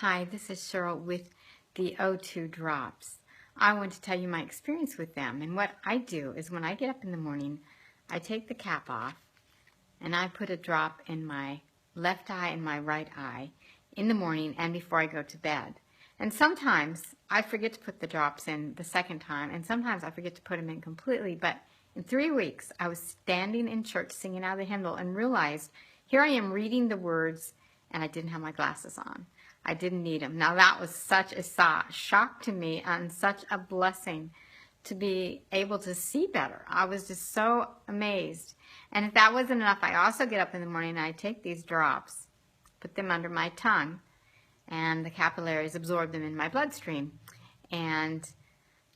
Hi, this is Cheryl with the O2 drops. I want to tell you my experience with them. And what I do is when I get up in the morning, I take the cap off and I put a drop in my left eye and my right eye in the morning and before I go to bed. And sometimes I forget to put the drops in the second time, and sometimes I forget to put them in completely. But in 3 weeks, I was standing in church singing out of the hymnal and realized here I am reading the words and I didn't have my glasses on. I didn't need them. Now that was such a shock to me and such a blessing to be able to see better. I was just so amazed. And if that wasn't enough, I also get up in the morning and I take these drops, put them under my tongue, and the capillaries absorb them in my bloodstream. And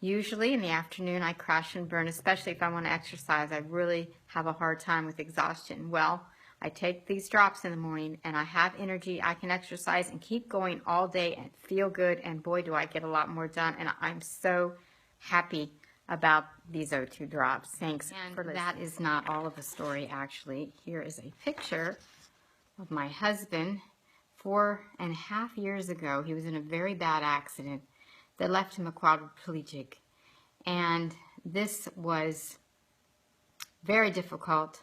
usually in the afternoon I crash and burn, especially if I want to exercise. I really have a hard time with exhaustion. Well, I take these drops in the morning and I have energy. I can exercise and keep going all day and feel good, and boy do I get a lot more done, and I'm so happy about these O2 drops. Thanks for listening. That is not all of the story, actually. Here is a picture of my husband 4.5 years ago. He was in a very bad accident that left him a quadriplegic, and this was very difficult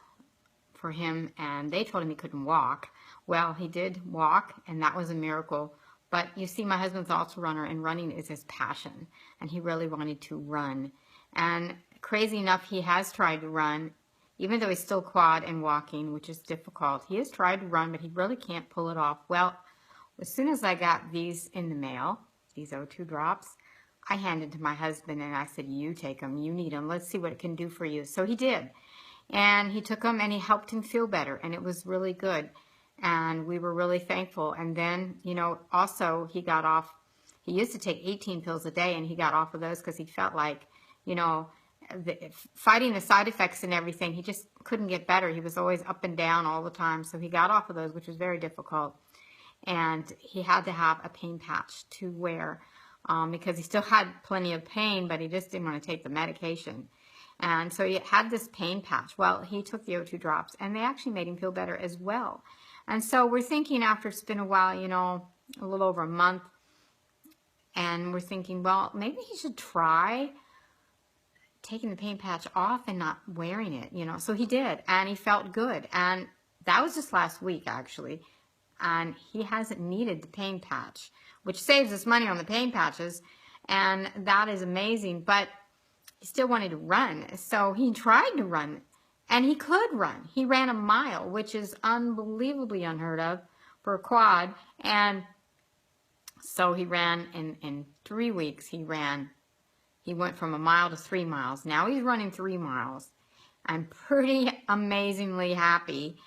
for him, and they told him he couldn't walk. Well, he did walk, and that was a miracle. But you see, my husband's also a runner, and running is his passion, and he really wanted to run. And crazy enough, he has tried to run, even though he's still quad and walking, which is difficult. He has tried to run, but he really can't pull it off. Well, as soon as I got these in the mail, these O2 drops, I handed to my husband, and I said, you take them, you need them, let's see what it can do for you. So he did. And he took them and he helped him feel better, and it was really good. And we were really thankful. And then, you know, also he got off, he used to take 18 pills a day, and he got off of those because he felt like, you know, fighting the side effects and everything, he just couldn't get better. He was always up and down all the time. So he got off of those, which was very difficult. And he had to have a pain patch to wear because he still had plenty of pain, but he just didn't want to take the medication. And so he had this pain patch. Well, he took the O2 drops, and they actually made him feel better as well. And so we're thinking, after it's been a while, you know, a little over a month, and we're thinking, well, maybe he should try taking the pain patch off and not wearing it, you know. So he did, and he felt good. And that was just last week, actually. And he hasn't needed the pain patch, which saves us money on the pain patches, and that is amazing. But he still wanted to run, so he tried to run, and he could run. He ran a mile, which is unbelievably unheard of for a quad, and so he ran in 3 weeks. He went from a mile to 3 miles. Now he's running 3 miles. I'm pretty amazingly happy,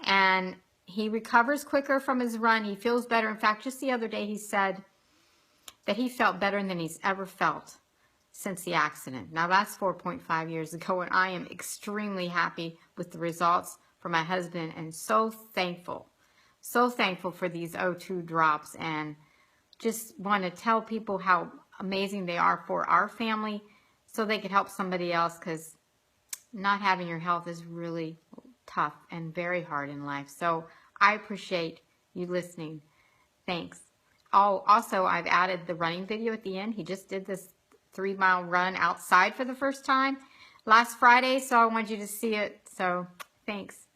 and he recovers quicker from his run. He feels better. In fact, just the other day he said that he felt better than he's ever felt since the accident. Now that's 4.5 years ago, and I am extremely happy with the results for my husband, and so thankful for these O2 drops, and just want to tell people how amazing they are for our family so they could help somebody else, because not having your health is really tough and very hard in life. So I appreciate you listening. Thanks. Oh, also, I've added the running video at the end. He just did this 3-mile run outside for the first time last Friday, so I want you to see it. So thanks.